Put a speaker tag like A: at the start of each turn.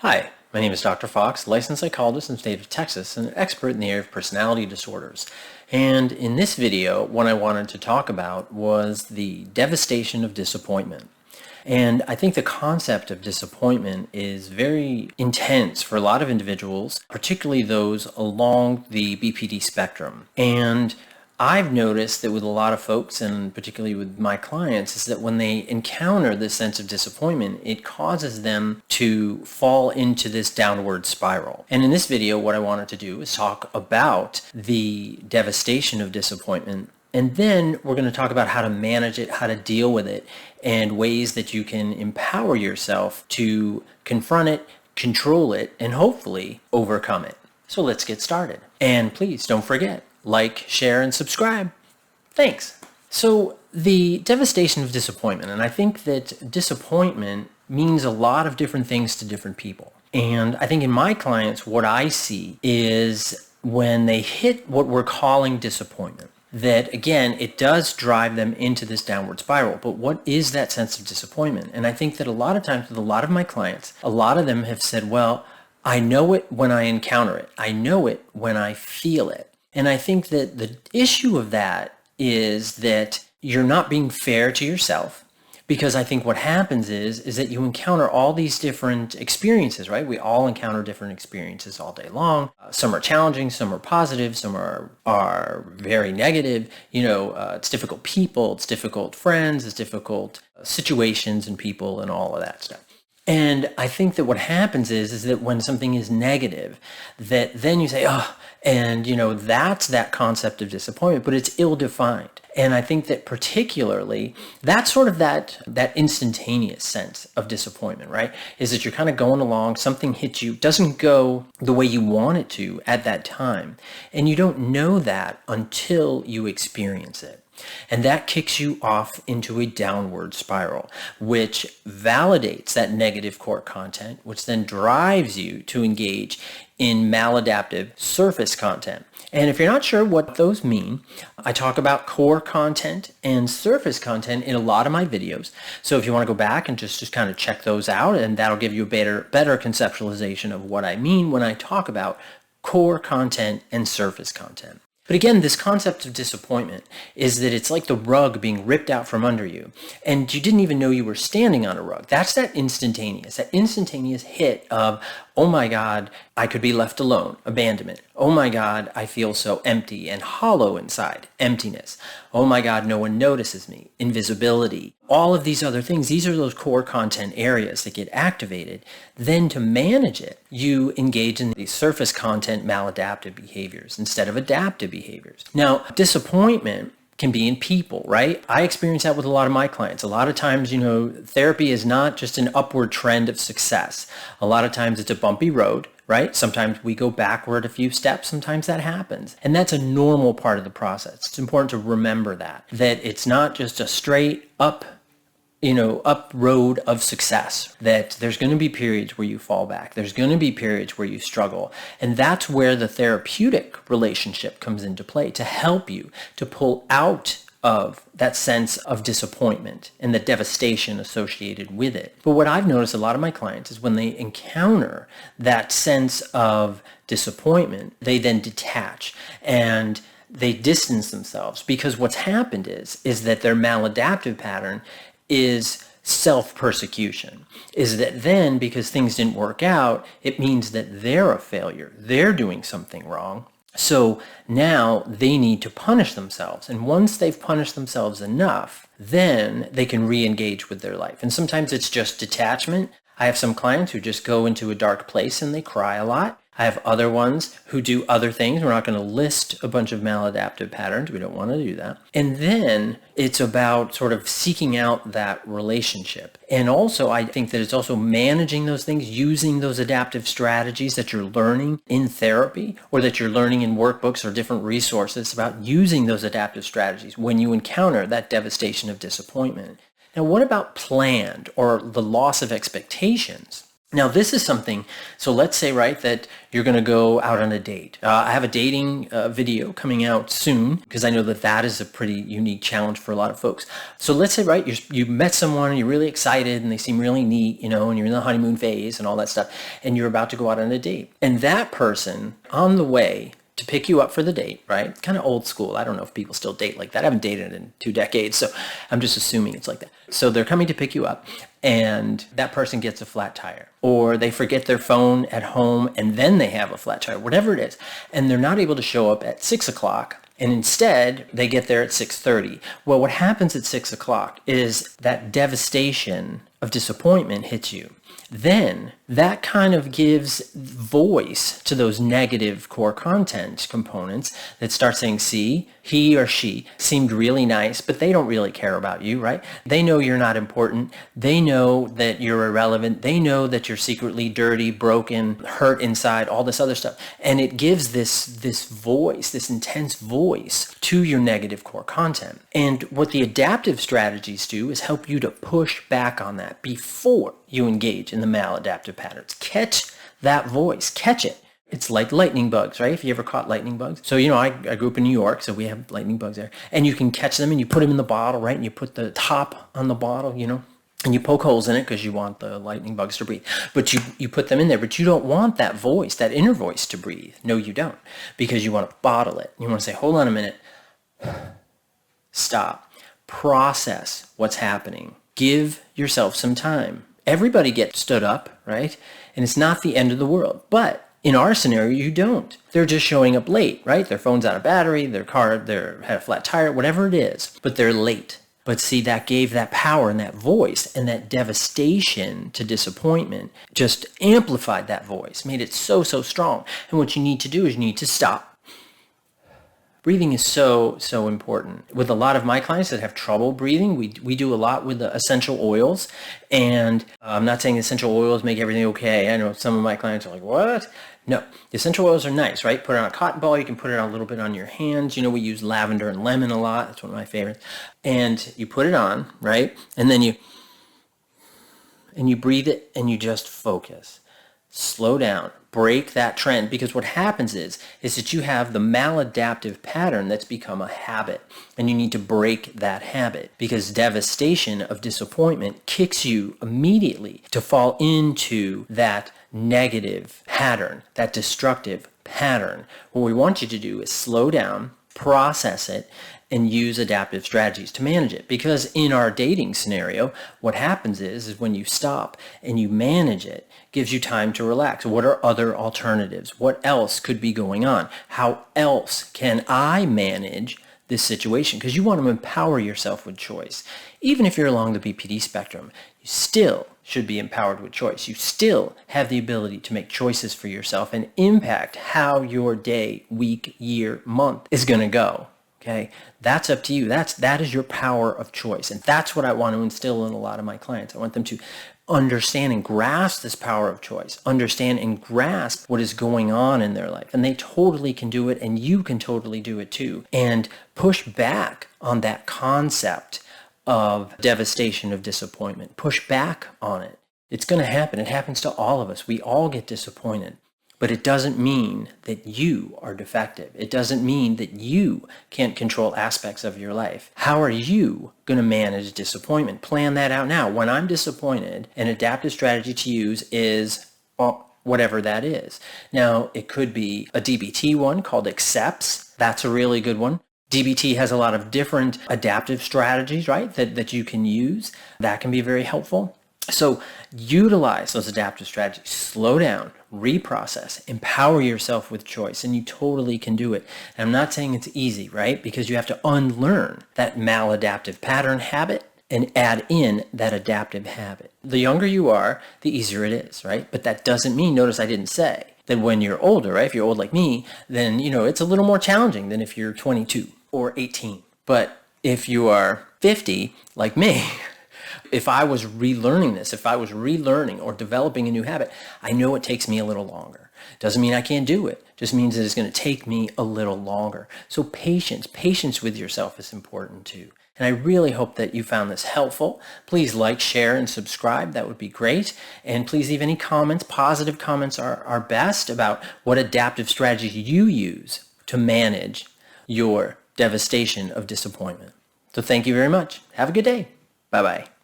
A: Hi, my name is Dr. Fox, licensed psychologist in the state of Texas and an expert in the area of personality disorders. And in this video, what I wanted to talk about was the devastation of disappointment. And I think the concept of disappointment is very intense for a lot of individuals, particularly those along the BPD spectrum. And I've noticed that with a lot of folks, and particularly with my clients, is that when they encounter this sense of disappointment, it causes them to fall into this downward spiral. And in this video, what I wanted to do is talk about the devastation of disappointment. And then we're going to talk about how to manage it, how to deal with it, and ways that you can empower yourself to confront it, control it, and hopefully overcome it. So let's get started. And please don't forget, like, share, and subscribe. Thanks. So the devastation of disappointment, and I think that disappointment means a lot of different things to different people. And I think in my clients, what I see is when they hit what we're calling disappointment, that again, it does drive them into this downward spiral. But what is that sense of disappointment? And I think that a lot of times with a lot of my clients, a lot of them have said, well, I know it when I encounter it. I know it when I feel it. And I think that the issue of that is that you're not being fair to yourself, because I think what happens is that you encounter all these different experiences, right? We all encounter different experiences all day long. Some are challenging, some are positive, some are very negative. It's difficult people, it's difficult friends, it's difficult situations and people and all of that stuff. And I think that what happens is that when something is negative, that then you say, oh, and that's that concept of disappointment, but it's ill-defined. And I think that particularly, that's sort of that instantaneous sense of disappointment, right? Is that you're kind of going along, something hits you, doesn't go the way you want it to at that time. And you don't know that until you experience it. And that kicks you off into a downward spiral, which validates that negative core content, which then drives you to engage in maladaptive surface content. And if you're not sure what those mean, I talk about core content and surface content in a lot of my videos. So if you want to go back and just kind of check those out, and that'll give you a better conceptualization of what I mean when I talk about core content and surface content. But again, this concept of disappointment is that it's like the rug being ripped out from under you, and you didn't even know you were standing on a rug. That's that instantaneous hit of, oh my God, I could be left alone, abandonment. Oh my God, I feel so empty and hollow inside, emptiness. Oh my God, no one notices me, invisibility. All of these other things, these are those core content areas that get activated. Then to manage it, you engage in these surface content maladaptive behaviors instead of adaptive behaviors. Now, disappointment can be in people, right? I experience that with a lot of my clients. A lot of times, therapy is not just an upward trend of success. A lot of times it's a bumpy road, right? Sometimes we go backward a few steps. Sometimes that happens. And that's a normal part of the process. It's important to remember that it's not just a straight up road of success, that there's going to be periods where you fall back. There's going to be periods where you struggle. And that's where the therapeutic relationship comes into play to help you to pull out of that sense of disappointment and the devastation associated with it. But what I've noticed a lot of my clients is when they encounter that sense of disappointment, they then detach and they distance themselves, because what's happened is that their maladaptive pattern is self-persecution. Is that then, because things didn't work out, it means that they're a failure. They're doing something wrong. So now they need to punish themselves. And once they've punished themselves enough, then they can re-engage with their life. And sometimes it's just detachment. I have some clients who just go into a dark place and they cry a lot. I have other ones who do other things. We're not going to list a bunch of maladaptive patterns. We don't want to do that. And then it's about sort of seeking out that relationship. And also, I think that it's also managing those things, using those adaptive strategies that you're learning in therapy or that you're learning in workbooks or different resources, about using those adaptive strategies when you encounter that devastation of disappointment. Now, what about planned or the loss of expectations? Now, this is something, so let's say, right, that you're going to go out on a date. I have a dating video coming out soon because I know that that is a pretty unique challenge for a lot of folks. So let's say, right, you met someone and you're really excited and they seem really neat, and you're in the honeymoon phase and all that stuff, and you're about to go out on a date. And that person on the way to pick you up for the date, right? Kind of old school. I don't know if people still date like that. I haven't dated in 2 decades, so I'm just assuming it's like that. So they're coming to pick you up, and that person gets a flat tire, or they forget their phone at home and then they have a flat tire, whatever it is, and they're not able to show up at 6 o'clock. And instead, they get there at 6:30. Well, what happens at 6 o'clock is that devastation of disappointment hits you. Then that kind of gives voice to those negative core content components that start saying, see, he or she seemed really nice, but they don't really care about you, right? They know you're not important. They know that you're irrelevant. They know that you're secretly dirty, broken, hurt inside, all this other stuff. And it gives this voice, this intense voice to your negative core content. And what the adaptive strategies do is help you to push back on that before you engage in the maladaptive patterns. Catch that voice, catch it. It's like lightning bugs, right? If you ever caught lightning bugs. So, I grew up in New York, so we have lightning bugs there. And you can catch them and you put them in the bottle, right? And you put the top on the bottle, and you poke holes in it because you want the lightning bugs to breathe. But you put them in there, but you don't want that voice, that inner voice to breathe. No, you don't, because you want to bottle it. You want to say, hold on a minute, stop, process what's happening. Give yourself some time. Everybody gets stood up, right? And it's not the end of the world. But in our scenario, you don't. They're just showing up late, right? Their phone's out of battery, their car, had a flat tire, whatever it is, but they're late. But see, that gave that power and that voice and that devastation to disappointment, just amplified that voice, made it so, so strong. And what you need to do is you need to stop. Breathing is so, so important. With a lot of my clients that have trouble breathing, we do a lot with the essential oils. And I'm not saying essential oils make everything okay. I know some of my clients are like, what? No, the essential oils are nice, right? Put it on a cotton ball. You can put it on a little bit on your hands. We use lavender and lemon a lot. That's one of my favorites. And you put it on, right? And then you breathe it and you just focus. Slow down, break that trend, because what happens is that you have the maladaptive pattern that's become a habit, and you need to break that habit, because devastation of disappointment kicks you immediately to fall into that negative pattern, that destructive pattern. What we want you to do is slow down, process it, and use adaptive strategies to manage it. Because in our dating scenario, what happens is when you stop and you manage it, gives you time to relax. What are other alternatives? What else could be going on? How else can I manage this situation? Because you want to empower yourself with choice. Even if you're along the BPD spectrum, you still should be empowered with choice. You still have the ability to make choices for yourself and impact how your day, week, year, month is going to go. Okay, that's up to you. That is your power of choice. And that's what I want to instill in a lot of my clients. I want them to understand and grasp this power of choice, understand and grasp what is going on in their life. And they totally can do it, and you can totally do it too. And push back on that concept of devastation of disappointment. Push back on it. It's going to happen. It happens to all of us. We all get disappointed. But it doesn't mean that you are defective. It doesn't mean that you can't control aspects of your life. How are you going to manage disappointment? Plan that out now. When I'm disappointed, an adaptive strategy to use is whatever that is. Now, it could be a DBT one called accepts. That's a really good one. DBT has a lot of different adaptive strategies, right, that you can use. That can be very helpful. So utilize those adaptive strategies. Slow down, reprocess, empower yourself with choice, and you totally can do it. And I'm not saying it's easy, right? Because you have to unlearn that maladaptive pattern habit and add in that adaptive habit. The younger you are, the easier it is, right? But that doesn't mean, notice I didn't say, that when you're older, right? If you're old like me, then, it's a little more challenging than if you're 22 or 18. But if you are 50, like me, if I was relearning this, if I was relearning or developing a new habit, I know it takes me a little longer. Doesn't mean I can't do it. Just means that it's going to take me a little longer. So patience with yourself is important too. And I really hope that you found this helpful. Please like, share, and subscribe. That would be great. And please leave any comments. Positive comments are best about what adaptive strategies you use to manage your devastation of disappointment. So thank you very much. Have a good day. Bye-bye.